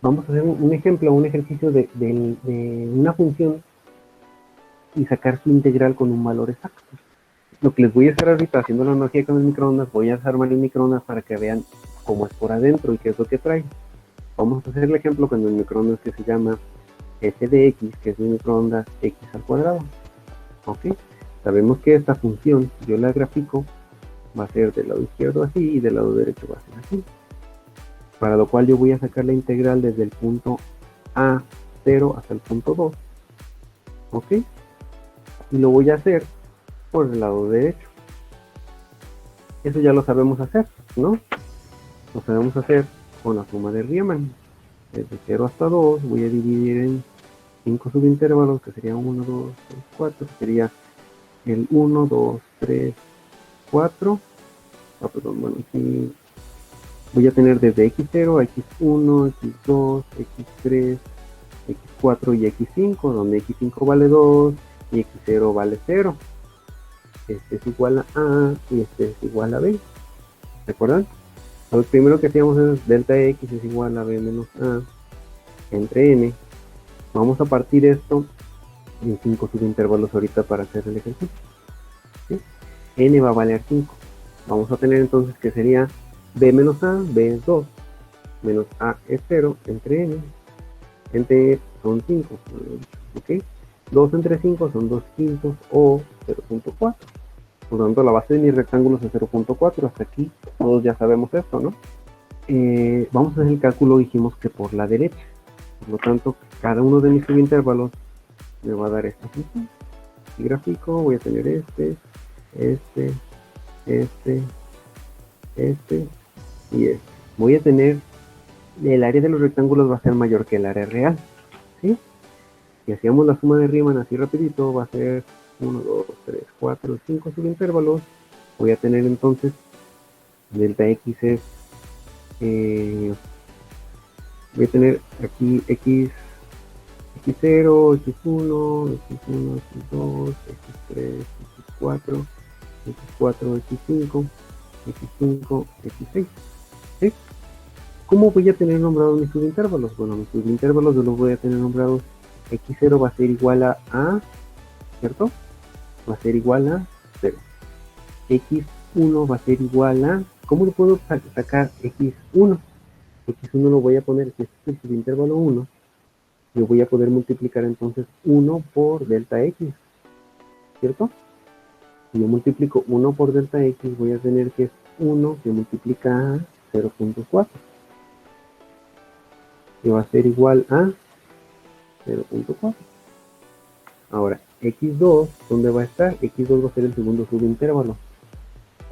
vamos a hacer un ejemplo, un ejercicio de una función y sacar su integral con un valor exacto. Lo que les voy a hacer ahorita, haciendo la analogía con el microondas, voy a desarmar el microondas para que vean cómo es por adentro y qué es lo que trae. Vamos a hacer el ejemplo con el microondas que se llama f de x, que es un microondas x al cuadrado. ¿Ok? Sabemos que esta función, si yo la grafico, va a ser del lado izquierdo así y del lado derecho va a ser así. Para lo cual yo voy a sacar la integral desde el punto A0 hasta el punto 2. ¿Ok? Y lo voy a hacer por el lado derecho. Eso ya lo sabemos hacer, ¿no? Lo sabemos hacer con la suma de Riemann. Desde 0 hasta 2 voy a dividir en 5 subintervalos, que serían 1, 2, 3, 4. Sería el 1, 2, 3, 4. Perdón, bueno, aquí voy a tener desde x0 a x1, x2, x3, x4 y x5, donde x5 vale 2 y x0 vale 0. Este es igual a A y este es igual a B. ¿Recuerdan? Lo primero que hacíamos es delta x es igual a B menos A entre n. Vamos a partir esto en 5 subintervalos ahorita para hacer el ejercicio. ¿Sí? N va a valer 5. Vamos a tener entonces que sería B menos A, B es 2, menos A es 0 entre n. Entre son 5. ¿Ok? 2 entre 5 son 2 quintos o 0.4. Por lo tanto, la base de mis rectángulos es 0.4. Hasta aquí todos ya sabemos esto, ¿no? Vamos a hacer el cálculo, dijimos que por la derecha. Por lo tanto, cada uno de mis subintervalos me va a dar esta función. Y gráfico, voy a tener este y este. Voy a tener, el área de los rectángulos va a ser mayor que el área real, ¿sí? Si hacíamos la suma de Riemann así rapidito, va a ser 1, 2, 3, 4, 5 subintervalos. Voy a tener entonces, delta x es, voy a tener aquí x, x0, x1, x1, x2, x3, x4, x4, x5, x5, x6. ¿Sí? ¿Cómo voy a tener nombrados mis subintervalos? Bueno, mis subintervalos yo los voy a tener nombrados. X0 va a ser igual a, ¿cierto? Va a ser igual a 0. X1 va a ser igual a, ¿cómo lo puedo sacar X1? X1 lo voy a poner, que este es el subintervalo 1. Yo voy a poder multiplicar entonces 1 por delta X, ¿cierto? Si yo multiplico 1 por delta X, voy a tener que es 1 que multiplica a 0.4. Que va a ser igual a 0.4. Ahora, x2, ¿dónde va a estar? X2 va a ser el segundo subintervalo.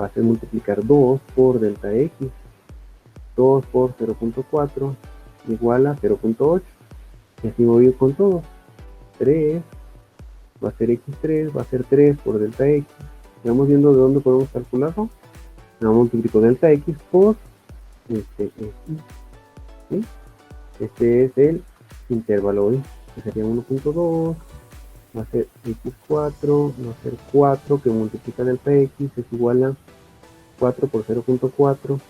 Va a ser multiplicar 2 por delta X. 2 por 0.4 igual a 0.8. Y así voy a ir con todo. 3 va a ser x3, va a ser 3 por delta X. Vamos viendo de dónde podemos calcularlo. Vamos a multiplicar delta X por este X. ¿Sí? Este es el intervalo hoy, que sería 1.2. Va a ser x4, va a ser 4 que multiplica delta x es igual a 4 por 0.4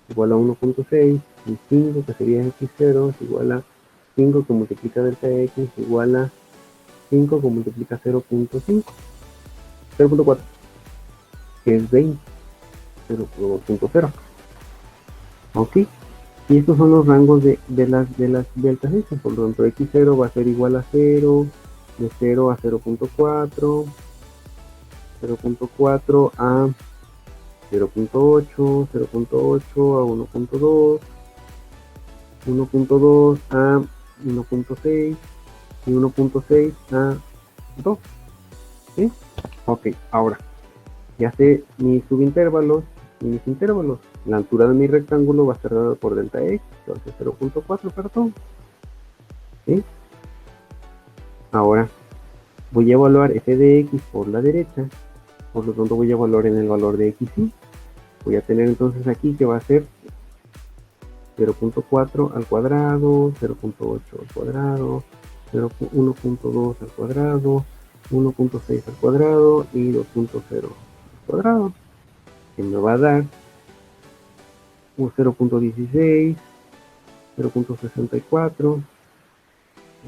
igual a 1.6 y 5 que sería x0 es igual a 5 que multiplica delta x igual a 5 que multiplica 0.5, 0.4 que es 20, 0.0. Ok, y estos son los rangos de las deltas x. Por lo tanto, x0 va a ser igual a 0, de 0 a 0.4, 0.4 a 0.8, 0.8 a 1.2, 1.2 a 1.6 y 1.6 a 2. ¿Sí? Ok, ahora ya sé mis subintervalos y mis intervalos. La altura de mi rectángulo va a ser dada por delta x, que va a ser 0.4, perdón. ¿Sí? Ahora voy a evaluar f de x por la derecha, por lo tanto voy a evaluar en el valor de x y voy a tener entonces aquí que va a ser 0.4 al cuadrado, 0.8 al cuadrado, 1.2 al cuadrado, 1.6 al cuadrado y 2.0 al cuadrado, que me va a dar un 0.16, 0.64,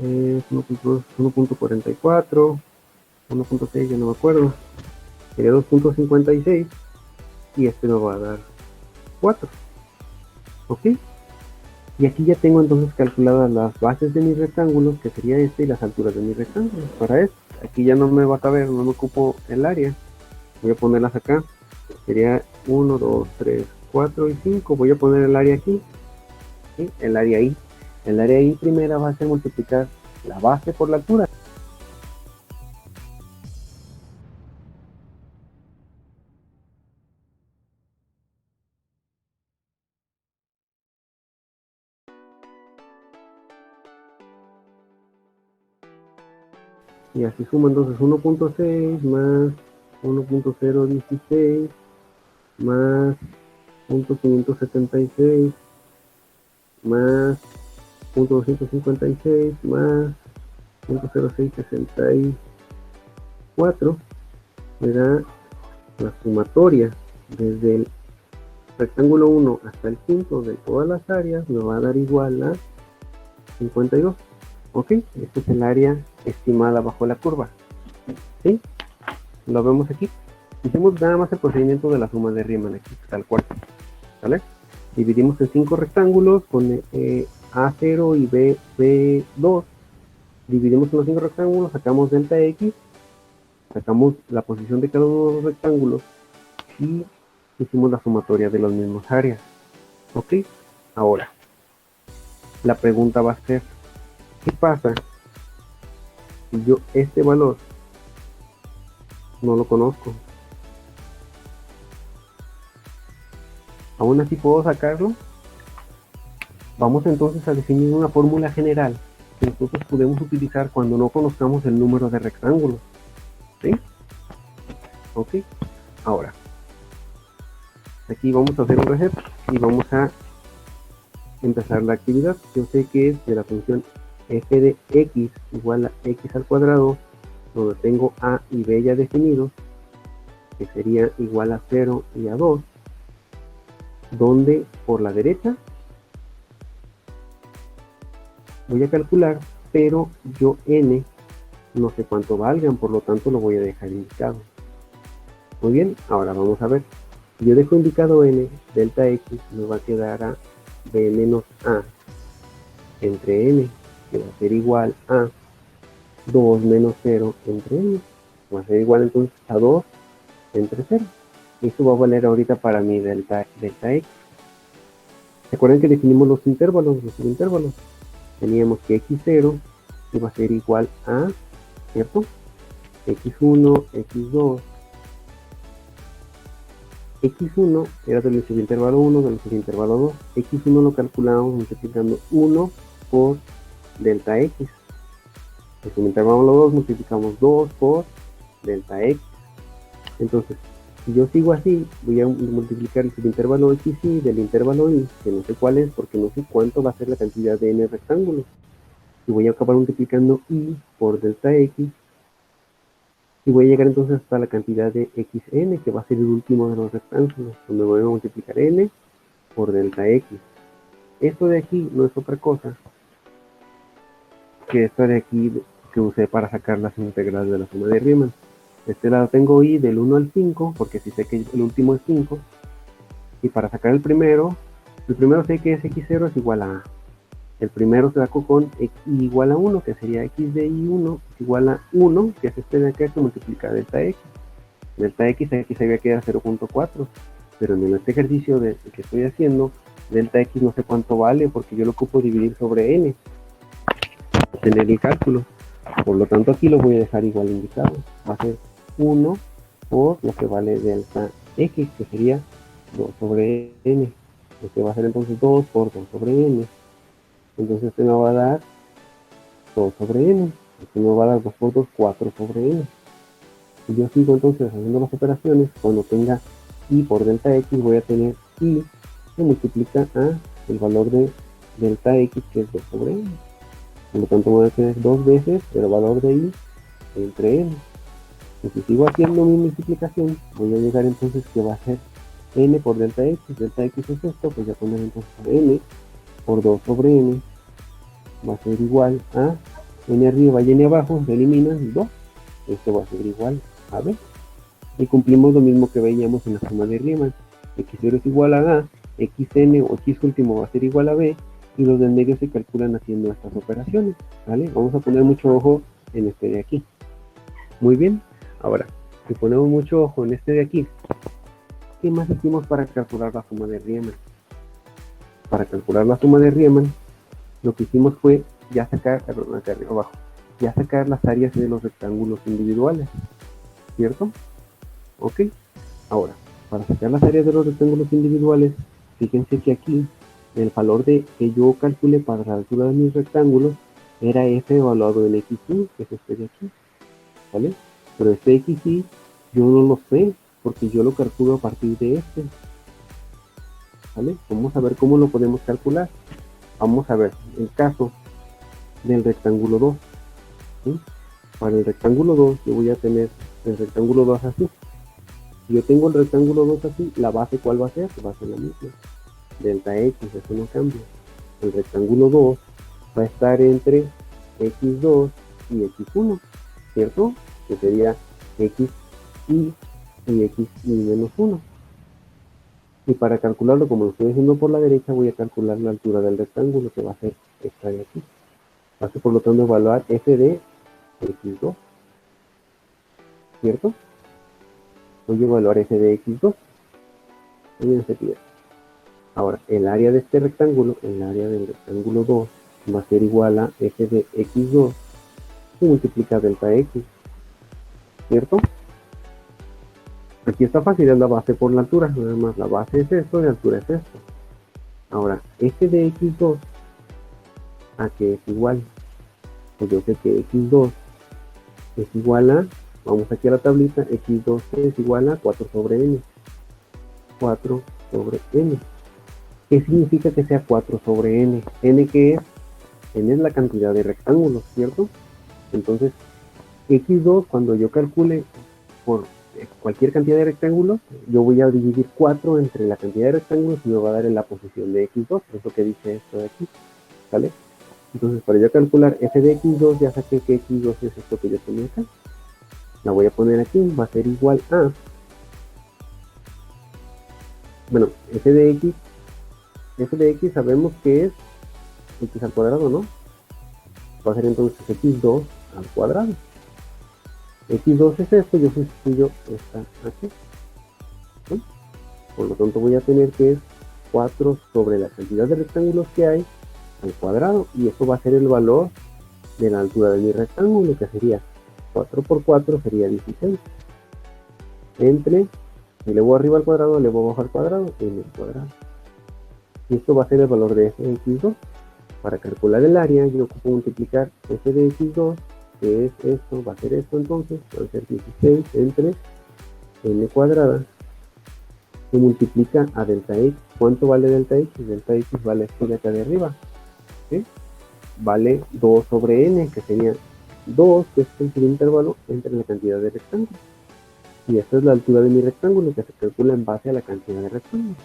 1.44, 1.6, ya no me acuerdo, sería 2.56 y este me va a dar 4, ¿ok? Y aquí ya tengo entonces calculadas las bases de mis rectángulos, que sería este, y las alturas de mis rectángulos. Para esto, aquí ya no me va a caber, no me ocupo el área, voy a ponerlas acá, sería 1, 2, 3, 4 y 5, voy a poner el área aquí, ¿sí? El área I primera va a ser multiplicar la base por la altura. Y así suma entonces 1.6 más 1.016 más 0.576 más 0.256 más 0.0664 me da la sumatoria desde el rectángulo 1 hasta el 5 de todas las áreas, me va a dar igual a 52. Ok, este es el área estimada bajo la curva. ¿Sí? Lo vemos aquí. Hicimos nada más el procedimiento de la suma de Riemann aquí, tal cual. ¿Vale? Dividimos en 5 rectángulos con A0 y B2. Dividimos en los 5 rectángulos, sacamos delta X, sacamos la posición de cada uno de los rectángulos y hicimos la sumatoria de las mismas áreas. ¿Ok? Ahora, la pregunta va a ser, ¿qué pasa si yo este valor no lo conozco? ¿Aún así puedo sacarlo? Vamos entonces a definir una fórmula general que nosotros podemos utilizar cuando no conozcamos el número de rectángulos. ¿Sí? Ok. Ahora, aquí vamos a hacer un reset y vamos a empezar la actividad. Yo sé que es de la función f de x igual a x al cuadrado, donde tengo a y b ya definidos, que sería igual a 0 y a 2, donde por la derecha voy a calcular, pero yo n no sé cuánto valgan, por lo tanto lo voy a dejar indicado. Muy bien, ahora vamos a ver. Si yo dejo indicado n, delta x me va a quedar a b menos a entre n, que va a ser igual a 2 menos 0 entre n. Va a ser igual entonces a 2 entre 0. Esto va a valer ahorita para mi delta x. Recuerden que definimos los intervalos, los subintervalos. Teníamos que x0 iba a ser igual a, ¿cierto? x1, x2. x1 era del subintervalo 1, del subintervalo 2. x1 lo calculamos multiplicando 1 por delta x. El subintervalo 2 multiplicamos 2 por delta x. Entonces, si yo sigo así, voy a multiplicar el subintervalo xy del intervalo y, que no sé cuál es, porque no sé cuánto va a ser la cantidad de n rectángulos. Y voy a acabar multiplicando y por delta x. Y voy a llegar entonces hasta la cantidad de xn, que va a ser el último de los rectángulos, donde voy a multiplicar n por delta x. Esto de aquí no es otra cosa que esto de aquí que usé para sacar las integrales de la suma de Riemann. De este lado tengo i del 1 al 5, porque si sé que el último es 5. Y para sacar el primero sé que es x0 es igual a a. El primero se sacó con x igual a 1, que sería x de i1 es igual a 1, que es este de acá, que multiplica delta x. Delta x aquí se había quedado 0.4, pero en este ejercicio que estoy haciendo, delta x no sé cuánto vale, porque yo lo ocupo dividir sobre n, para tener el cálculo. Por lo tanto aquí lo voy a dejar igual indicado. Va a ser 1 por lo que vale delta x, que sería 2 sobre n. Este va a ser entonces 2 por 2 sobre n. Entonces este me va a dar 2 sobre n. Este me va a dar 2 por 2, 4 sobre n. Si yo sigo entonces haciendo las operaciones, cuando tenga i por delta x, voy a tener i que multiplica a el valor de delta x, que es 2 sobre n. Por lo tanto voy a tener 2 veces el valor de i entre n. Y si sigo haciendo mi multiplicación, voy a llegar entonces que va a ser n por delta x es esto, pues voy a poner entonces n por 2 sobre n va a ser igual a n arriba y n abajo, se eliminan 2. Esto va a ser igual a b. Y cumplimos lo mismo que veíamos en la suma de Riemann. X0 es igual a A, Xn o X último va a ser igual a B, y los del medio se calculan haciendo estas operaciones, ¿vale? Vamos a poner mucho ojo en este de aquí. Muy bien, ahora, si ponemos mucho ojo en este de aquí, ¿qué más hicimos para calcular la suma de Riemann? Para calcular la suma de Riemann, lo que hicimos fue ya sacar, perdón, acá arriba abajo, ya sacar las áreas de los rectángulos individuales, ¿cierto? Ok, ahora, para sacar las áreas de los rectángulos individuales, fíjense que aquí el valor que yo calculé para la altura de mis rectángulos era f evaluado en xy, que es este de aquí, ¿vale? Pero este xy yo no lo sé, porque yo lo calculo a partir de este, ¿vale? Vamos a ver cómo lo podemos calcular. Vamos a ver el caso del rectángulo 2, ¿sí? Para el rectángulo 2 yo voy a tener el rectángulo 2 así. Si yo tengo el rectángulo 2 así, la base ¿cuál va a ser? Va a ser la misma. Delta x, eso no cambia. El rectángulo 2 va a estar entre x2 y x1, ¿cierto? Que sería xy y xy menos 1. Y para calcularlo, como lo estoy haciendo por la derecha, voy a calcular la altura del rectángulo, que va a ser esta de aquí. Va a ser, por lo tanto, evaluar f de x2, ¿cierto? Voy a evaluar f de x2. Ahora, el área de este rectángulo, el área del rectángulo 2, va a ser igual a f de x2 multiplica delta x, ¿cierto? Aquí está fácil, es la base por la altura, nada más la base es esto y la altura es esto. Ahora, f de x2, ¿a qué es igual? Pues yo sé que x2 es igual a, vamos aquí a la tablita, x2 es igual a 4 sobre n. 4 sobre n. ¿Qué significa que sea 4 sobre n? ¿N qué es? N es la cantidad de rectángulos, ¿cierto? Entonces, x2, cuando yo calcule por cualquier cantidad de rectángulos, yo voy a dividir 4 entre la cantidad de rectángulos y me va a dar en la posición de x2, es lo que dice esto de aquí, ¿vale? Entonces, para yo calcular f de x2, ya saqué que x2 es esto que yo tenía acá. La voy a poner aquí, va a ser igual a, bueno, f de x sabemos que es x al cuadrado, ¿no? Va a ser entonces x2 al cuadrado. x2 es esto, yo sustituyo esta aquí. ¿Sí? Por lo tanto voy a tener que es 4 sobre la cantidad de rectángulos que hay al cuadrado, y eso va a ser el valor de la altura de mi rectángulo, que sería 4 por 4 sería 16. Entre, si elevo arriba al cuadrado, elevo abajo al cuadrado, n al cuadrado. Y esto va a ser el valor de f de x2. Para calcular el área, yo ocupo multiplicar f de x2, que es esto, va a ser esto entonces, va a ser 16 entre n cuadrada, se multiplica a delta x. ¿Cuánto vale delta x? Delta x vale esto de acá de arriba, ¿sí? Vale 2 sobre n, que sería 2, que es el intervalo entre la cantidad de rectángulos. Y esta es la altura de mi rectángulo, que se calcula en base a la cantidad de rectángulos.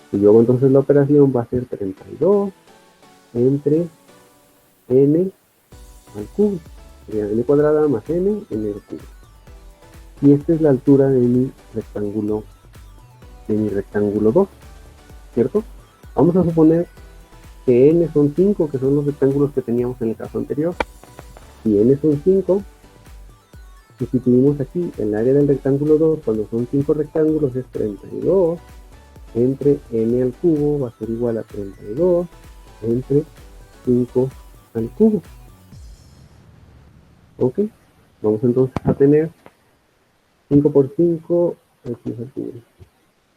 Si yo hago entonces la operación, va a ser 32 entre n al cubo. Sería n cuadrada más n al cubo. Y esta es la altura de mi rectángulo 2, ¿cierto? Vamos a suponer que n son 5, que son los rectángulos que teníamos en el caso anterior. Si n son 5, sustituimos aquí el área del rectángulo 2, cuando son 5 rectángulos es 32 entre n al cubo, va a ser igual a 32 entre 5 al cubo. Ok, vamos entonces a tener 5 por 5, aquí es el cubo.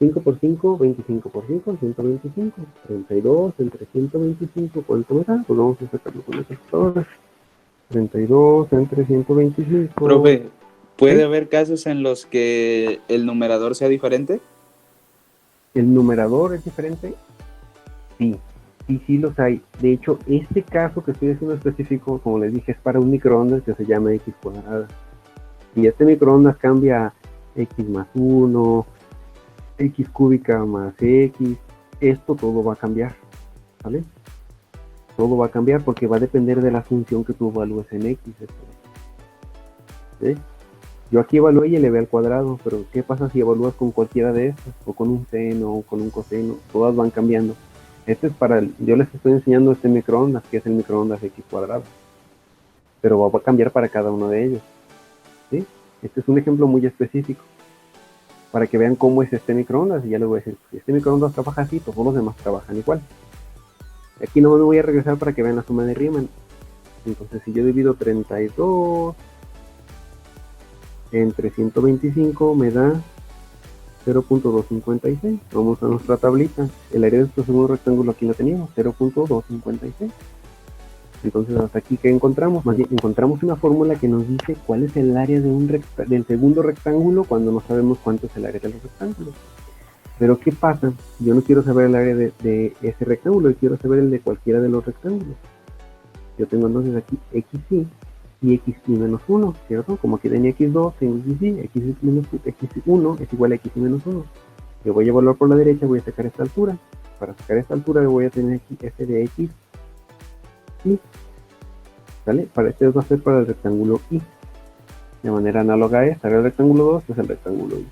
5 por 5, 25 por 5, 125. 32 entre 125, ¿cuánto me da? Pues vamos a sacarlo con la calculadora. 32 entre 125. Profe, ¿puede ¿sí? haber casos en los que el numerador sea diferente? ¿El numerador es diferente? Sí, sí los hay. De hecho, este caso que estoy haciendo específico, como les dije, es para un microondas que se llama x cuadrada. Y este microondas cambia x más 1, x cúbica más x, esto todo va a cambiar, ¿vale? Todo va a cambiar porque va a depender de la función que tú evalúes en X. ¿Sí? Yo aquí evalué y elevé al cuadrado, pero ¿qué pasa si evalúas con cualquiera de estas? O con un seno, o con un coseno, todas van cambiando. Este es yo les estoy enseñando este microondas, que es el microondas X cuadrado. Pero va a cambiar para cada uno de ellos. ¿Sí? Este es un ejemplo muy específico. Para que vean cómo es este microondas, y ya les voy a decir, si este microondas trabaja así, todos los demás trabajan igual. Aquí no me voy a regresar para que vean la suma de Riemann. Entonces, si yo divido 32 entre 125, me da 0.256. Vamos a nuestra tablita. El área de nuestro segundo rectángulo aquí lo teníamos, 0.256. Entonces, hasta aquí, ¿qué encontramos? Más bien, encontramos una fórmula que nos dice cuál es el área del segundo rectángulo cuando no sabemos cuánto es el área de los rectángulos. Pero, ¿qué pasa? Yo no quiero saber el área de ese rectángulo, yo quiero saber el de cualquiera de los rectángulos. Yo tengo entonces aquí xy y xy menos 1, ¿cierto? Como aquí tenía x2, tengo xy, x1 es igual a xy menos 1. Yo voy a evaluar por la derecha, voy a sacar esta altura. Para sacar esta altura voy a tener aquí f de x y, ¿vale? Para este va a ser para el rectángulo y. De manera análoga a esta, el rectángulo 2 es el rectángulo y.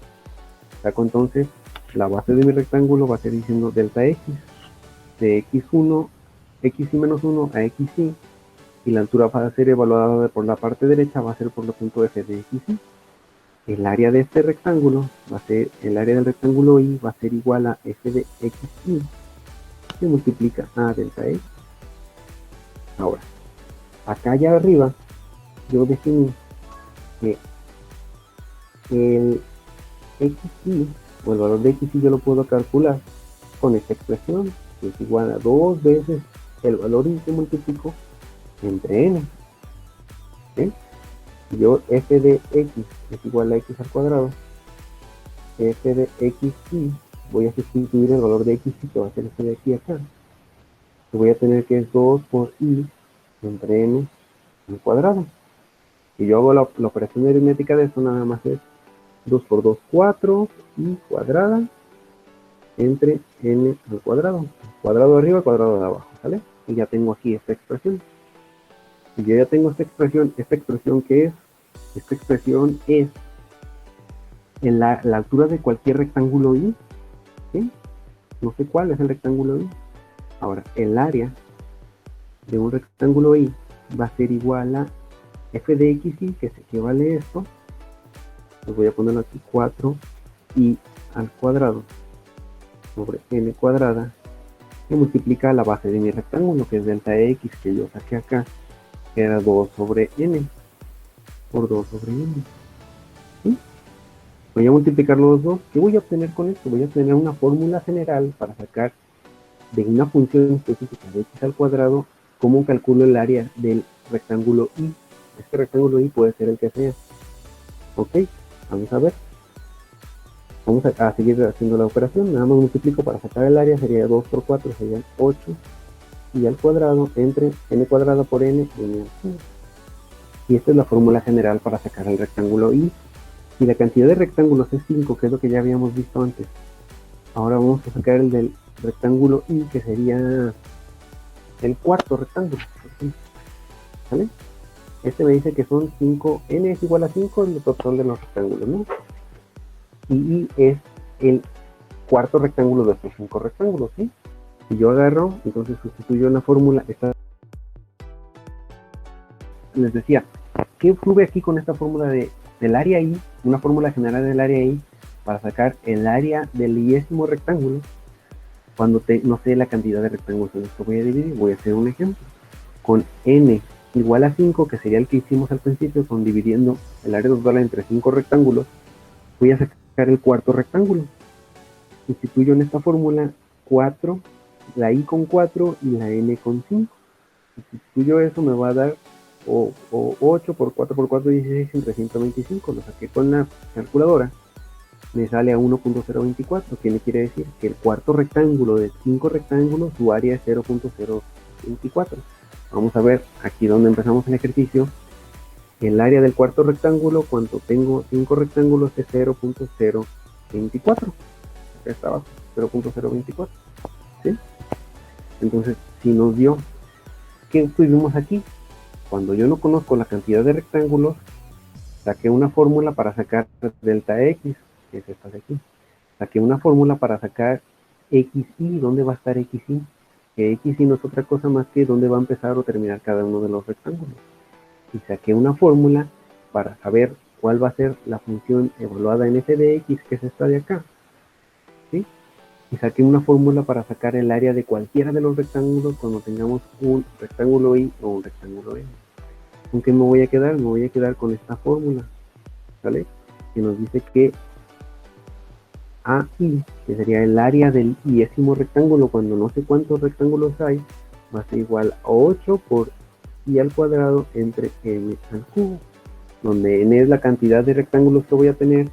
Saco entonces la base de mi rectángulo, va a ser diciendo delta x de x1, xy menos 1 a xy, y la altura va a ser evaluada por la parte derecha, va a ser por el punto f de xy. El área de este rectángulo va a ser, el área del rectángulo y va a ser igual a f de xy, que multiplica a delta x. Ahora, acá allá arriba, yo definí que el xy, o el valor de xy, yo lo puedo calcular con esta expresión, que es igual a 2 veces el valor y que multiplico entre n. ¿Sí? Yo f de x es igual a x al cuadrado, f de xy, voy a sustituir el valor de xy, que va a ser este de aquí acá. Voy a tener que es 2 por y entre n al cuadrado. Si yo hago la operación aritmética de esto, nada más es 2 por 2, 4, y cuadrada entre n al cuadrado. Cuadrado de arriba, cuadrado de abajo, ¿sale? Y ya tengo aquí esta expresión. Si yo ya tengo esta expresión ¿qué es? Esta expresión es en la altura de cualquier rectángulo y, ¿sí? No sé cuál es el rectángulo y. Ahora, el área de un rectángulo y va a ser igual a f de xy, que se equivale a esto. Les voy a poner aquí 4 y al cuadrado sobre n cuadrada, que multiplica la base de mi rectángulo, que es delta x, que yo saqué acá, que era 2 sobre n, por 2 sobre n. ¿Sí? Voy a multiplicar los dos. ¿Qué voy a obtener con esto? Voy a obtener una fórmula general para sacar de una función específica de x al cuadrado cómo calculo el área del rectángulo y. Este rectángulo y puede ser el que sea. Ok, vamos a ver. Vamos a seguir haciendo la operación. Nada más multiplico para sacar el área, sería 2 por 4, serían 8, y al cuadrado entre n cuadrado por n, n al cuadrado. Y esta es la fórmula general para sacar el rectángulo y. Y la cantidad de rectángulos es 5, que es lo que ya habíamos visto antes. Ahora vamos a sacar el del rectángulo y, que sería el cuarto rectángulo. ¿Vale? Este me dice que son 5, n es igual a 5, el total de los rectángulos, ¿no? Y es el cuarto rectángulo de estos 5 rectángulos, ¿sí? Si yo agarro, entonces sustituyo en la fórmula. Les decía, ¿qué sube aquí con esta fórmula del área y? Una fórmula general del área y para sacar el área del iésimo rectángulo cuando no sé la cantidad de rectángulos en los que voy a dividir. Voy a hacer un ejemplo. Con n igual a 5, que sería el que hicimos al principio, con dividiendo el área total entre 5 rectángulos, voy a sacar el cuarto rectángulo. Sustituyo en esta fórmula 4, la i con 4 y la n con 5. Si sustituyo eso, me va a dar 8 por 4 por 4, 16 entre 125. Lo saqué con la calculadora. Me sale a 1.024, que me quiere decir que el cuarto rectángulo de 5 rectángulos, su área es 0.024. Vamos a ver aquí donde empezamos el ejercicio. El área del cuarto rectángulo, cuando tengo 5 rectángulos, es 0.024. Acá está abajo, 0.024. ¿Sí? Entonces, si nos dio, ¿qué tuvimos aquí? Cuando yo no conozco la cantidad de rectángulos, saqué una fórmula para sacar delta X, que es esta de aquí. Saqué una fórmula para sacar XY. ¿Dónde va a estar XY? Que XY no es otra cosa más que dónde va a empezar o terminar cada uno de los rectángulos. Y saqué una fórmula para saber cuál va a ser la función evaluada en f de x, que es esta de acá. ¿Sí? Y saqué una fórmula para sacar el área de cualquiera de los rectángulos cuando tengamos un rectángulo y o un rectángulo n. ¿Con qué me voy a quedar? Me voy a quedar con esta fórmula, ¿vale? Que nos dice que AI, que sería el área del iésimo rectángulo cuando no sé cuántos rectángulos hay, va a ser igual a 8 por i al cuadrado entre n al cubo, donde n es la cantidad de rectángulos que voy a tener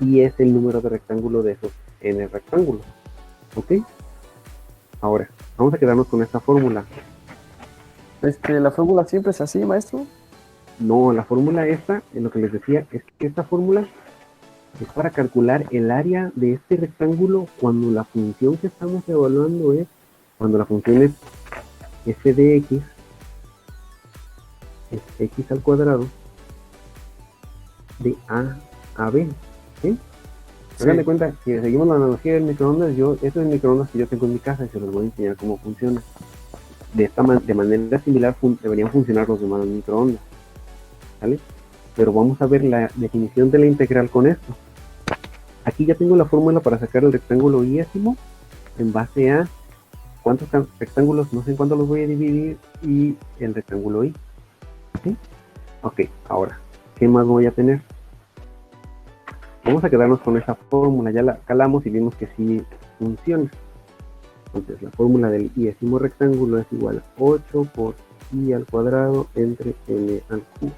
y es el número de rectángulos de esos n rectángulos. ¿Ok? Ahora, vamos a quedarnos con esta fórmula. ¿La fórmula siempre es así, maestro? No, la fórmula esta, en lo que les decía, es que esta fórmula es para calcular el área de este rectángulo cuando la función que estamos evaluando es, cuando la función es f de x, es x al cuadrado de a a b. ¿Sí? Hagan de cuenta que seguimos la analogía del microondas. Este es el microondas que yo tengo en mi casa y se los voy a enseñar cómo funciona. De manera similar deberían funcionar los demás microondas, ¿vale? Pero vamos a ver la definición de la integral con esto. Aquí ya tengo la fórmula para sacar el rectángulo iésimo en base a cuántos rectángulos, no sé en cuánto los voy a dividir, y el rectángulo i. ¿Sí? Ok, ahora, ¿qué más voy a tener? Vamos a quedarnos con esa fórmula, ya la calamos y vimos que sí funciona. Entonces la fórmula del iésimo rectángulo es igual a 8 por i al cuadrado entre n al cubo.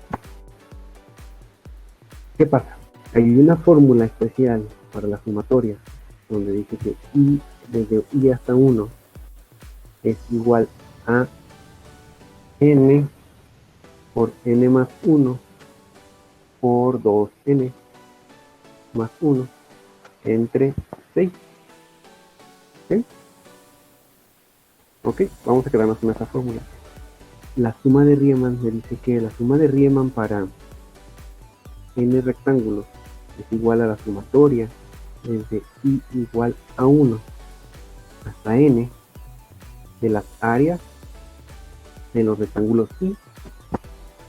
¿Qué pasa? Hay una fórmula especial para la sumatoria, donde dice que i desde i hasta 1 es igual a n por n más 1 por 2n más 1 entre 6. ¿Sí? Ok, vamos a quedarnos con esta fórmula. La suma de Riemann me dice que la suma de Riemann para n rectángulos es igual a la sumatoria desde i igual a 1 hasta n de las áreas de los rectángulos i,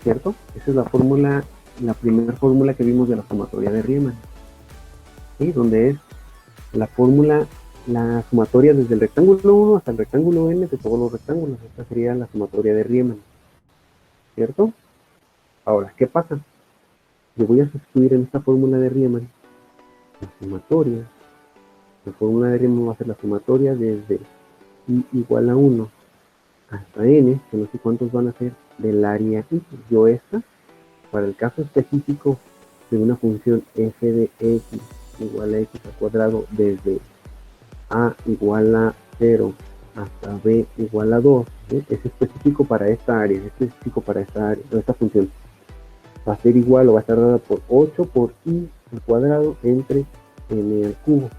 ¿cierto? Esa es la fórmula, la primera fórmula que vimos de la sumatoria de Riemann, ¿sí? Donde es la fórmula, la sumatoria desde el rectángulo 1 hasta el rectángulo n de todos los rectángulos. Esta sería la sumatoria de Riemann, ¿cierto? Ahora, ¿qué pasa? Yo voy a sustituir en esta fórmula de Riemann la sumatoria. La fórmula de Riemann va a ser la sumatoria desde i igual a 1 hasta n, que no sé cuántos van a ser, del área i. Yo esta, para el caso específico de una función f de x igual a x al cuadrado desde a igual a 0 hasta b igual a 2, ¿sí? Es específico para esta área, es específico para esta área, esta función. Va a ser igual o va a estar dada por 8 por i al cuadrado entre n al cubo.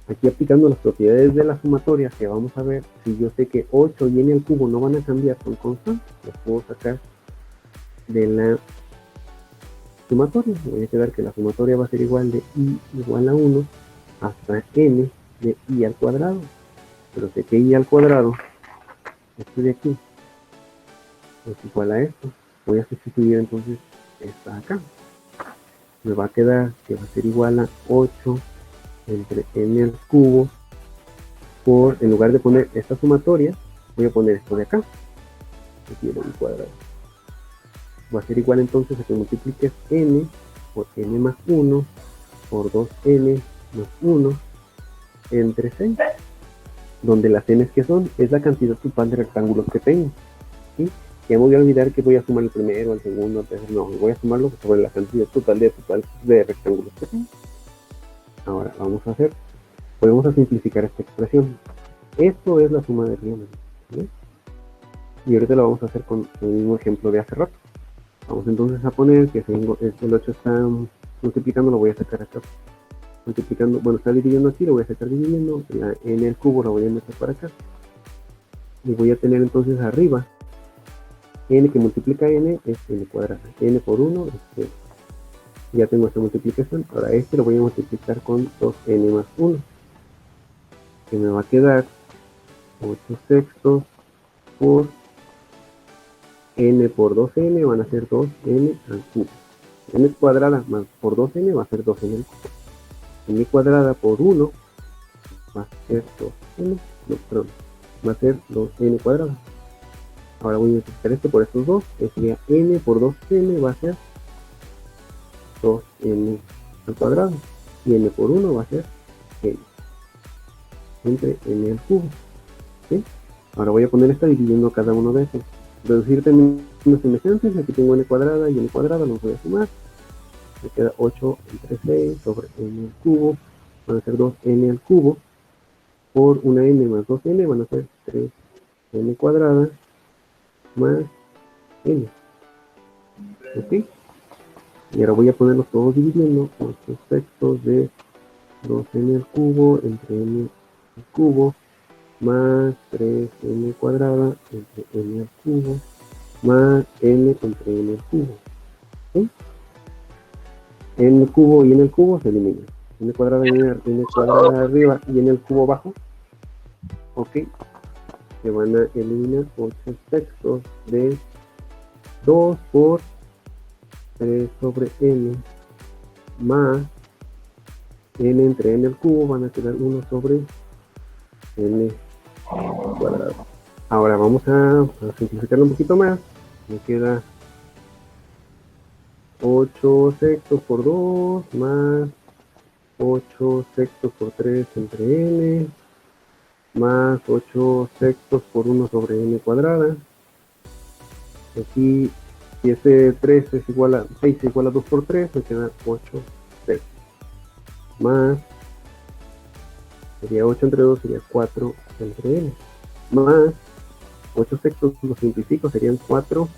Aquí aplicando las propiedades de la sumatoria que vamos a ver, si yo sé que 8 y n al cubo no van a cambiar, son constantes, los puedo sacar de la sumatoria. Me voy a quedar que la sumatoria va a ser igual de i igual a 1 hasta n de i al cuadrado. Pero sé que i al cuadrado, esto de aquí, es igual a esto. Voy a sustituir entonces esta acá. Me va a quedar que va a ser igual a 8 entre n al cubo por, en lugar de poner esta sumatoria, voy a poner esto de acá. Aquí el cuadrado. Va a ser igual entonces a que multipliques n por n más 1 por 2n más 1 entre 6. Donde las n's que son es la cantidad total de rectángulos que tengo. ¿Sí? Ya me voy a olvidar que voy a sumar el primero, el segundo, el tercero. No, voy a sumarlo sobre la cantidad total de rectángulos que tengo. Ahora vamos a hacer, podemos simplificar esta expresión. Esto es la suma de Riemann, ¿sí? Y ahorita lo vamos a hacer con el mismo ejemplo de hace rato. Vamos entonces a poner que el 8 está multiplicando, lo voy a sacar acá. Multiplicando, bueno, está dividiendo aquí, lo voy a sacar dividiendo. La n al cubo lo voy a meter para acá. Y voy a tener entonces arriba n que multiplica n es n cuadrada. N por 1 es 3. Ya tengo esta multiplicación. Ahora este lo voy a multiplicar con 2n más 1. Que me va a quedar 8 sextos por n por 2n van a ser 2n al cubo. N cuadrada más por 2n va a ser 2n al cubo. N cuadrada por 1 va a ser 2n, no, perdón, va a ser 2n cuadrada. Ahora voy a multiplicar esto por estos dos, que sería n por 2n va a ser 2n al cuadrado. Y n por 1 va a ser n entre n al cubo. ¿Sí? Ahora voy a poner esta dividiendo cada uno de esos. Reducir términos semejantes, aquí tengo n cuadrada y n cuadrada, los voy a sumar. Me queda 8 entre 6 sobre n al cubo, van a ser 2n al cubo, por una n más 2n van a ser 3n cuadrada más n. ¿Ok? Y ahora voy a ponerlos todos dividiendo, 8 sextos de 2n al cubo entre n al cubo, más 3n cuadrada entre n al cubo, más n entre n al cubo. ¿Sí? N cubo y n al cubo se eliminan. N cuadrada y n cuadrada arriba y n al cubo abajo. Ok. Se van a eliminar 8 sextos de 2 por 3 sobre n más n entre n al cubo van a quedar 1 sobre n cuadrado. Ahora vamos a simplificarlo un poquito más. Me queda 8 sextos por 2 más 8 sextos por 3 entre n más 8 sextos por 1 sobre n cuadrada. Aquí, si este 3 es igual a 6 es igual a 2 por 3, me queda 8 sextos. Más, sería 8 entre 2, sería 4 entre n. Más 8 sextos, lo simplifico, serían 4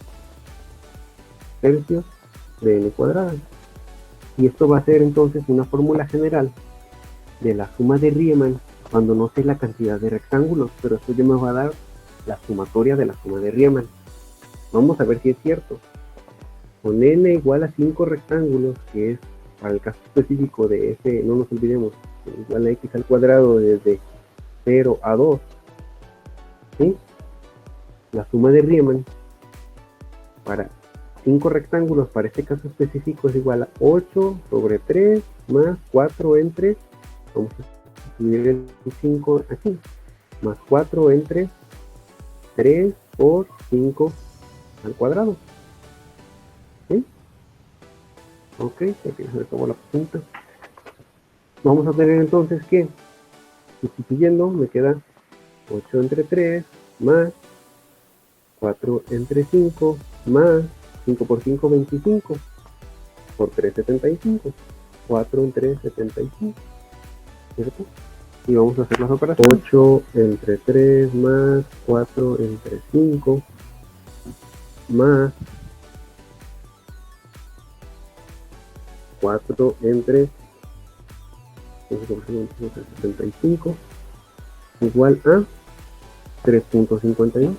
tercios de n cuadrada. Y esto va a ser entonces una fórmula general de la suma de Riemann cuando no sé la cantidad de rectángulos, pero esto ya me va a dar la sumatoria de la suma de Riemann. Vamos a ver si es cierto. Con n igual a 5 rectángulos, que es para el caso específico de f, no nos olvidemos, igual a x al cuadrado desde 0 a 2, ¿sí? La suma de Riemann para 5 rectángulos, para este caso específico, es igual a 8 sobre 3 más 4 entre, vamos a subir el 5 aquí, más 4 entre 3 por 5 al cuadrado. ¿Sí? Ok, aquí se me acabó la punta. Vamos a tener entonces que, sustituyendo, me queda 8 entre 3 más 4 entre 5 más 5 por 5, 25 por 3, 75. 4 entre 75, ¿cierto? Y vamos a hacer las operaciones. 8 entre 3 más 4 entre 5 más 4 entre 75 igual a 3.52.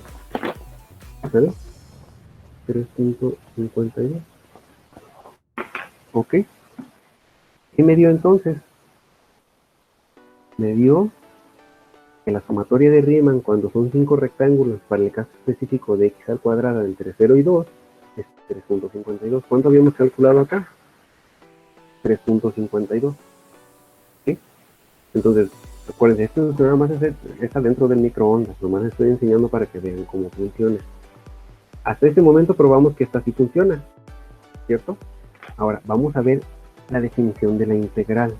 ¿Vale? 3.52. Ok. ¿Qué me dio entonces? Me dio que la sumatoria de Riemann cuando son 5 rectángulos para el caso específico de x al cuadrado entre 0 y 2 es 3.52. ¿Cuánto habíamos calculado acá? 3.52. ¿Sí? Entonces, recuerden, esto nada más está dentro del microondas. Nomás estoy enseñando para que vean cómo funciona. Hasta este momento probamos que esta sí funciona, ¿cierto? Ahora, vamos a ver la definición de la integral.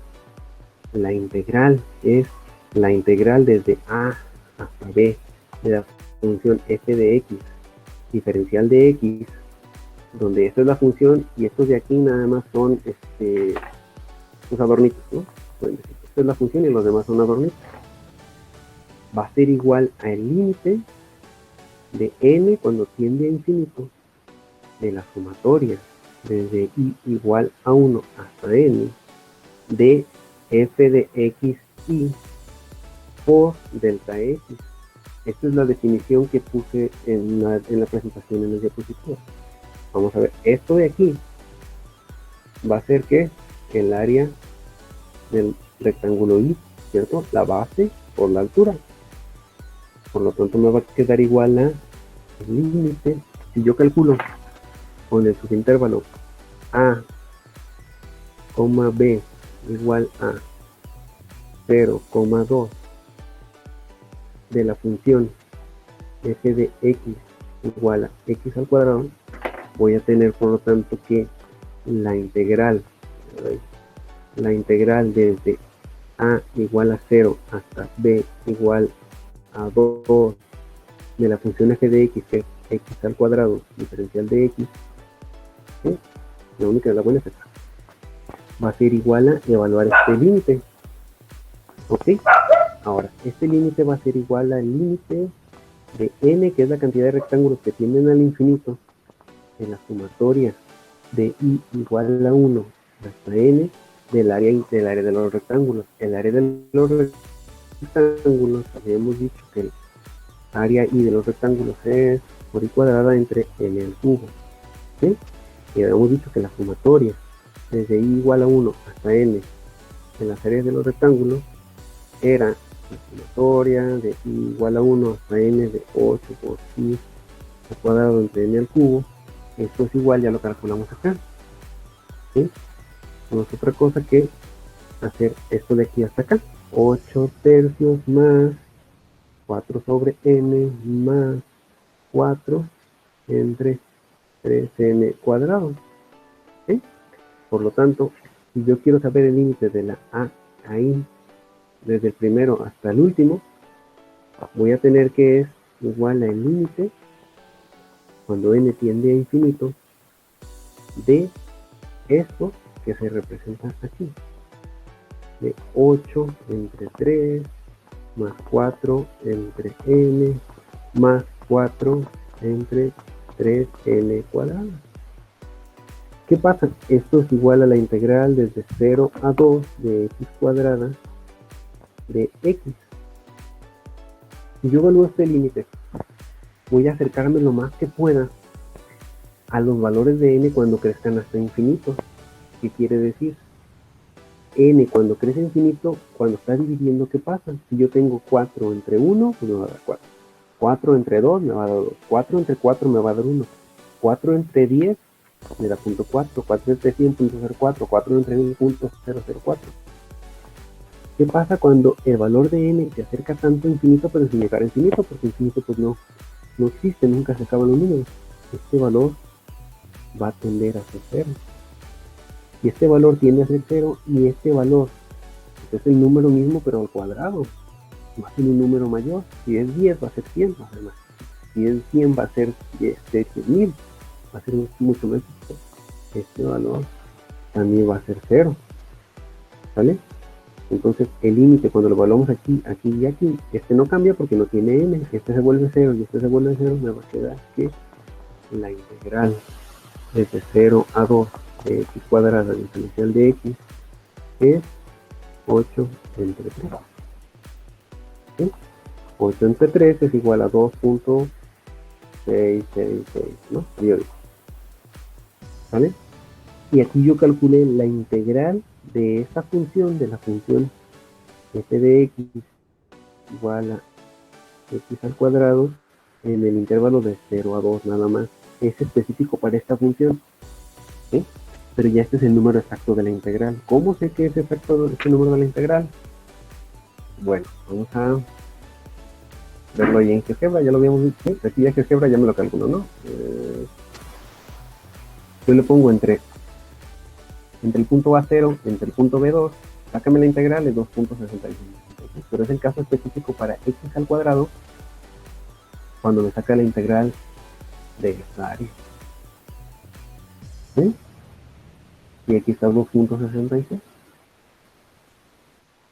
La integral es la integral desde a hasta b de la función f de x, diferencial de x, donde esta es la función y estos de aquí nada más son los adornitos, ¿no? Esta es la función y los demás son adornitos. Va a ser igual al límite de n cuando tiende a infinito de la sumatoria desde i igual a 1 hasta n de f de x y por delta x, Esta es la definición que puse en la presentación en las diapositivas. Vamos a ver, esto de aquí va a ser que el área del rectángulo Y, ¿cierto? La base por la altura. Por lo tanto me va a quedar igual a el límite. Si yo calculo con el subintervalo A, B igual a 0,2 de la función f de x igual a x al cuadrado, voy a tener por lo tanto que la integral desde a igual a 0 hasta b igual a 2 de la función f de x, que es x al cuadrado diferencial de x, ¿sí? La buena es esta, va a ser igual a evaluar este límite. Ok, ahora este límite va a ser igual al límite de n, que es la cantidad de rectángulos que tienden al infinito, en la sumatoria de i igual a 1 hasta n del área de los rectángulos. El área de los rectángulos, habíamos dicho que el área i de los rectángulos es por i cuadrada entre n al cubo, ¿sí? Y habíamos dicho que la sumatoria desde i igual a 1 hasta n en las áreas de los rectángulos era la sumatoria de i igual a 1 hasta n de 8 por i al cuadrado entre n al cubo. Esto es igual, ya lo calculamos acá, ¿sí? No es otra cosa que hacer esto de aquí hasta acá. 8 tercios más 4 sobre n más 4 entre 3n cuadrado, ¿sí? Por lo tanto, si yo quiero saber el límite de la a i desde el primero hasta el último, voy a tener que es igual al límite cuando n tiende a infinito de esto que se representa aquí, de 8 entre 3 más 4 entre n más 4 entre 3n cuadrado. ¿Qué pasa? Esto es igual a la integral desde 0 a 2 de x cuadrada de x. Si yo evalúo este límite, voy a acercarme lo más que pueda a los valores de n cuando crezcan hasta infinito. ¿Qué quiere decir? N cuando crece infinito, cuando está dividiendo, ¿qué pasa? Si yo tengo 4 entre 1, pues me va a dar 4. 4 entre 2 me va a dar 2. 4 entre 4 me va a dar 1. 4 entre 10 me da 0.4. 4 entre 100, 0.04. 4 entre 1000, 0.004. ¿Qué pasa cuando el valor de n se acerca tanto a infinito, pero sin llegar a infinito? Porque infinito pues no existe, nunca se acaban los números. Este valor va a tender a ser 0. Y este valor tiende a ser 0, y este valor es el número mismo pero al cuadrado. Va a ser un número mayor. Si es 10 va a ser 100, va a ser más. Si es 100 va a ser 10.000, va a ser mucho más. Este valor también va a ser 0. ¿Vale? Entonces el límite cuando lo evaluamos aquí, aquí y aquí, este no cambia porque no tiene n, este se vuelve 0 y este se vuelve 0, me va a quedar que la integral desde 0 a 2 de x cuadrada diferencial de x es 8 entre 3. ¿Sí? 8 entre 3 es igual a 2.666, ¿no? Periódico. ¿Vale? Y aquí yo calculé la integral de esta función, de la función f de x igual a x al cuadrado en el intervalo de 0 a 2 nada más. Es específico para esta función, ¿sí? Pero ya este es el número exacto de la integral. ¿Cómo sé que es exacto este número de la integral? Bueno, vamos a verlo ahí en GeoGebra, ya lo habíamos visto, ¿sí? Aquí ya GeoGebra ya me lo calculo, ¿no? Yo le pongo entre el punto A0, entre el punto B2, sácame la integral de 2.65. Pero es el caso específico para x al cuadrado cuando me saca la integral de esta área. ¿Sí? Y aquí está 2.66.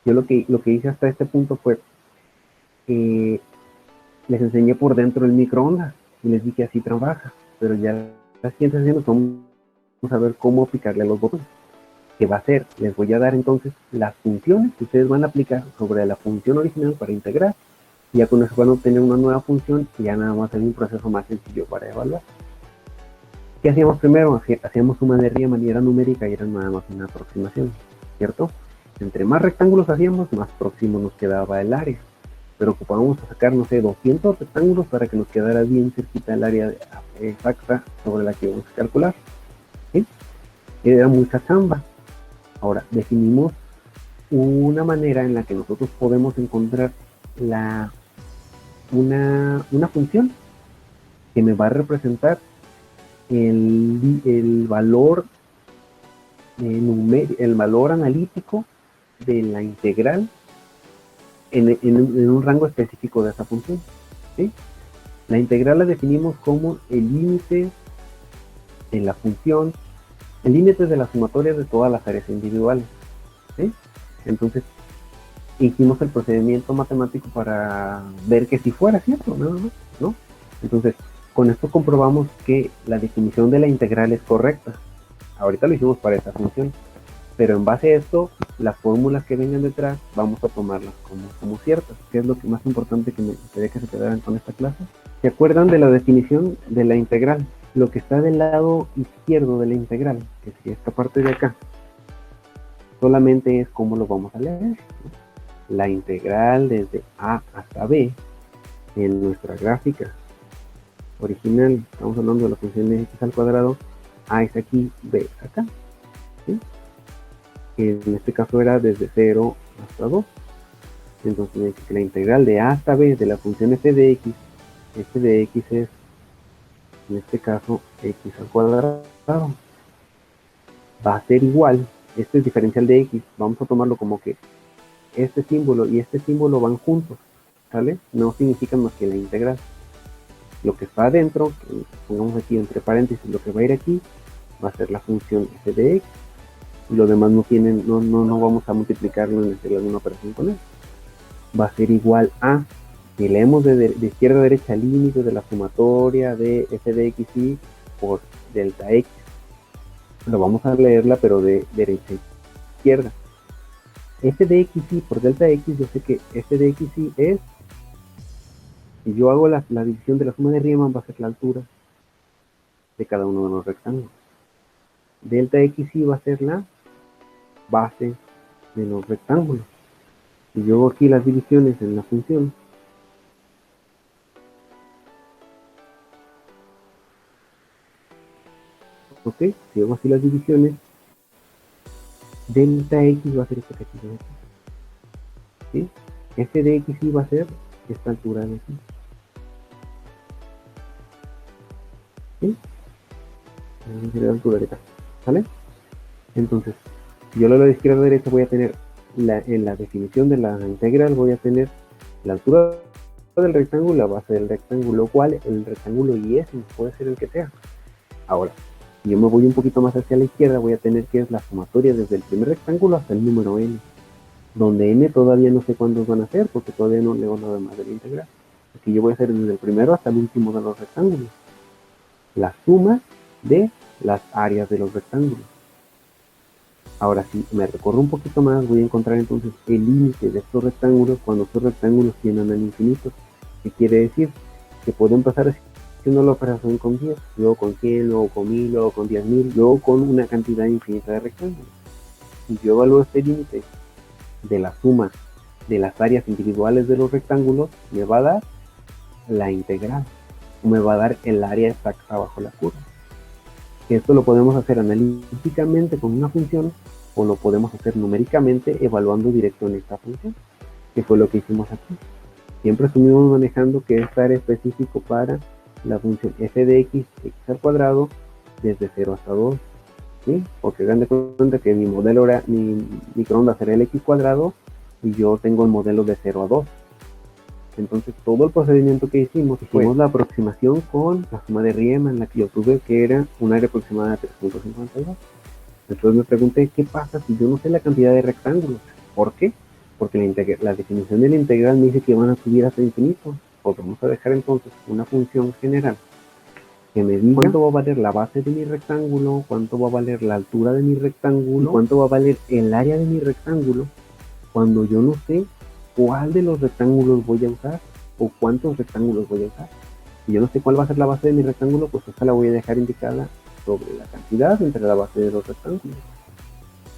Yo lo que hice hasta este punto fue les enseñé por dentro el microondas y les dije así trabaja, pero ya las siguientes sesiones vamos a ver cómo aplicarle a los botones. ¿Qué va a hacer? Les voy a dar entonces las funciones que ustedes van a aplicar sobre la función original para integrar. Y ya con eso van a obtener una nueva función y ya nada más hay un proceso más sencillo para evaluar. ¿Qué hacíamos primero? Hacíamos suma de Riemann y era numérica y era nada más una aproximación, ¿cierto? Entre más rectángulos hacíamos, más próximo nos quedaba el área. Pero ocupábamos a sacar, no sé, 200 rectángulos para que nos quedara bien cerquita el área exacta sobre la que vamos a calcular. ¿Sí? Era mucha chamba. Ahora, definimos una manera en la que nosotros podemos encontrar una función que me va a representar el valor el valor analítico de la integral en un rango específico de esa función. ¿Sí? La integral la definimos como el límite de la función, el límite de la sumatoria de todas las áreas individuales. ¿Sí? Entonces, hicimos el procedimiento matemático para ver que si fuera cierto, ¿no? Entonces, con esto comprobamos que la definición de la integral es correcta. Ahorita lo hicimos para esta función, pero en base a esto, las fórmulas que vengan detrás, vamos a tomarlas como ciertas, que es lo que más importante que me gustaría que se quedaran con esta clase. ¿Se acuerdan de la definición de la integral? Lo que está del lado izquierdo de la integral, que sería esta parte de acá, solamente es cómo lo vamos a leer. La integral desde A hasta B en nuestra gráfica original, estamos hablando de la función de x al cuadrado, A es aquí, B es acá, ¿sí? En este caso era desde 0 hasta 2. Entonces me dice que la integral de A hasta B de la función f de x es, en este caso, x al cuadrado. Va a ser igual, este es diferencial de x, vamos a tomarlo como que este símbolo y este símbolo van juntos, ¿sale? No significan más que la integral. Lo que está adentro, que pongamos aquí entre paréntesis, lo que va a ir aquí, va a ser la función f de x. Y lo demás no vamos a multiplicarlo en hacer alguna operación con él. Va a ser igual a, si leemos de izquierda a derecha, límite de la sumatoria de f de x y por delta x. Lo vamos a leerla, pero de derecha a izquierda. F de x y por delta x, yo sé que f de x y es, si yo hago la división de la suma de Riemann, va a ser la altura de cada uno de los rectángulos. Delta x y va a ser la base de los rectángulos. Si yo hago aquí las divisiones en la función, ok, si hago así las divisiones, delta x va a ser esta cachita de aquí, ¿sí? F de x y va a ser esta altura de aquí, ¿sí? La altura de acá, ¿vale? Entonces, si yo lo hago de izquierda a derecha, voy a tener en la definición de la integral, voy a tener la altura del rectángulo, la base del rectángulo, cual el rectángulo y S puede ser el que sea. Ahora, si yo me voy un poquito más hacia la izquierda, voy a tener que es la sumatoria desde el primer rectángulo hasta el número n, donde n todavía no sé cuántos van a ser, porque todavía no leo nada más de la integral. Aquí yo voy a hacer desde el primero hasta el último de los rectángulos, la suma de las áreas de los rectángulos. Ahora, si me recorro un poquito más, voy a encontrar entonces el límite de estos rectángulos cuando estos rectángulos tienden al infinito. ¿Qué quiere decir? Que puedo empezar haciendo la operación con 10, luego con 100, luego con 1000, luego con 10.000, luego con una cantidad infinita de rectángulos. Si yo evalúo este límite de la suma de las áreas individuales de los rectángulos, me va a dar la integral, o me va a dar el área exacta bajo la curva. Esto lo podemos hacer analíticamente con una función o lo podemos hacer numéricamente evaluando directo en esta función, que fue lo que hicimos aquí. Siempre estuvimos manejando que esta era específico para la función f de x, x al cuadrado, desde 0 hasta 2, ¿sí? Porque hagan de cuenta que mi modelo era, mi microondas era el x cuadrado y yo tengo el modelo de 0 a 2. Entonces todo el procedimiento que hicimos la aproximación con la suma de Riemann, la que yo tuve, que era un área aproximada de 3.52. Entonces me pregunté, ¿qué pasa si yo no sé la cantidad de rectángulos? ¿Por qué? Porque la definición de la integral me dice que van a subir hasta infinito. Pues vamos a dejar entonces una función general que me diga cuánto va a valer la base de mi rectángulo, cuánto va a valer la altura de mi rectángulo, cuánto va a valer el área de mi rectángulo, cuando yo no sé cuál de los rectángulos voy a usar. o cuántos rectángulos voy a usar. Si yo no sé cuál va a ser la base de mi rectángulo, pues esta la voy a dejar indicada sobre la cantidad entre la base de los rectángulos.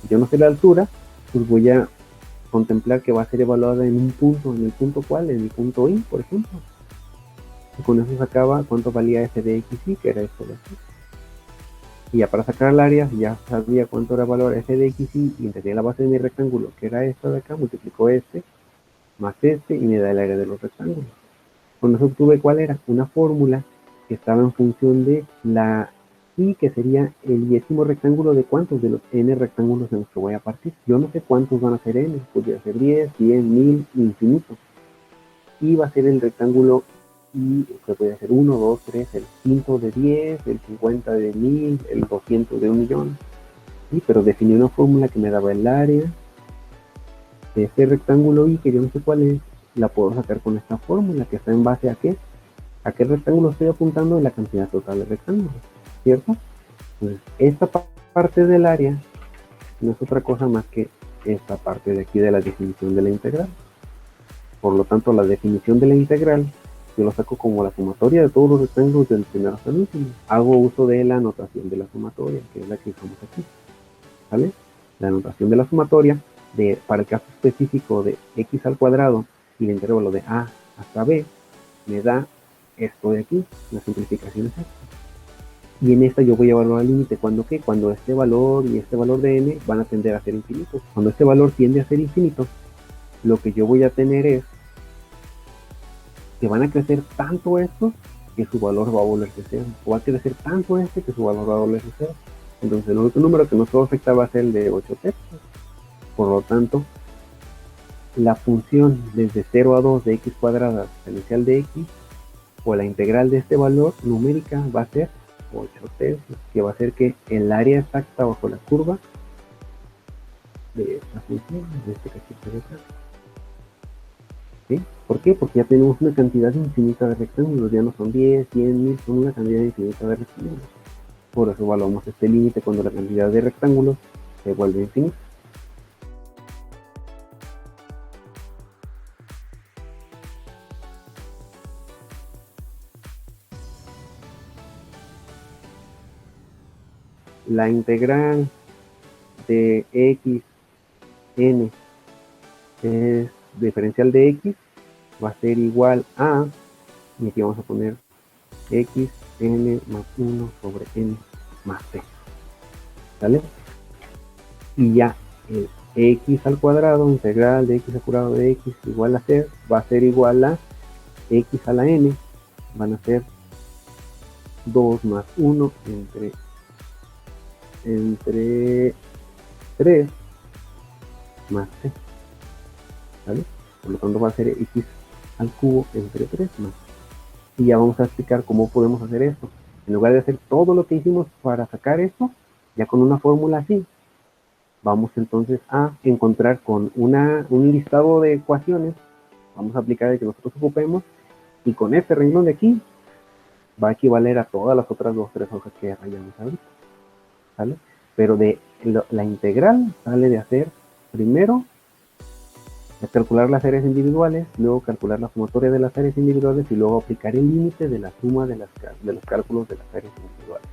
Si yo no sé la altura, pues voy a contemplar que va a ser evaluada en un punto. ¿En el punto cuál? En el punto Y, por ejemplo. Y con eso sacaba cuánto valía f de x y, que era esto de aquí. Y ya para sacar el área, ya sabía cuánto era el valor f de x y tenía la base de mi rectángulo, que era esta de acá, multiplico este, más este, y me da el área de los rectángulos. Con eso obtuve cuál era, una fórmula que estaba en función de la y, que sería el 10º rectángulo de cuántos de los n rectángulos en los que voy a partir. Yo no sé cuántos van a ser n, podría ser 10, 100, 1000, infinito. Y va a ser el rectángulo y que puede ser 1, 2, 3, el quinto de 10, el 50 de 1000, el 200 de 1.000.000. Sí, pero definí una fórmula que me daba el área de este rectángulo y, que yo no sé cuál es, la puedo sacar con esta fórmula que está en base a qué rectángulo estoy apuntando en la cantidad total de rectángulos, ¿cierto? Entonces, esta parte del área no es otra cosa más que esta parte de aquí de la definición de la integral. Por lo tanto, la definición de la integral yo lo saco como la sumatoria de todos los rectángulos del primero hasta el último. Hago uso de la notación de la sumatoria, que es la que usamos aquí, ¿vale? La notación de la sumatoria para el caso específico de x al cuadrado y el intervalo de a hasta b me da esto de aquí, la simplificación es esta. Y en esta yo voy a evaluar el límite cuando este valor y este valor de n van a tender a ser infinitos. Cuando este valor tiende a ser infinito, lo que yo voy a tener es que van a crecer tanto estos que su valor va a volverse cero, o va a crecer tanto este que su valor va a volverse cero. Entonces el único número que nos va a afectar va a ser el de 8 tercios. Por lo tanto, la función desde 0 a 2 de x cuadrada exponencial de x, o la integral de este valor numérica, va a ser 8 tercios, que va a ser que el área exacta bajo la curva de esta función, de este cachito de acá. ¿Sí? ¿Por qué? Porque ya tenemos una cantidad infinita de rectángulos, ya no son 10, 100, 1000, son una cantidad infinita de rectángulos. Por eso evaluamos este límite cuando la cantidad de rectángulos se vuelve infinita. La integral de x, n, es diferencial de x, va a ser igual a, y aquí vamos a poner x, n más 1 sobre n más c, ¿vale? Y ya el x al cuadrado, integral de x al cuadrado de x igual a c, va a ser igual a x a la n, van a ser 2 más 1 entre 3 más c, ¿vale? Por lo tanto va a ser x al cubo entre 3 más. Y ya vamos a explicar cómo podemos hacer esto. En lugar de hacer todo lo que hicimos para sacar esto, ya con una fórmula así, vamos entonces a encontrar con un listado de ecuaciones, vamos a aplicar el que nosotros ocupemos, y con este renglón de aquí va a equivaler a todas las otras 2-3 hojas que rayamos ahorita, ¿vale? Pero de la integral sale de hacer primero calcular las áreas individuales, luego calcular la sumatoria de las áreas individuales y luego aplicar el límite de la suma de los cálculos de las áreas individuales.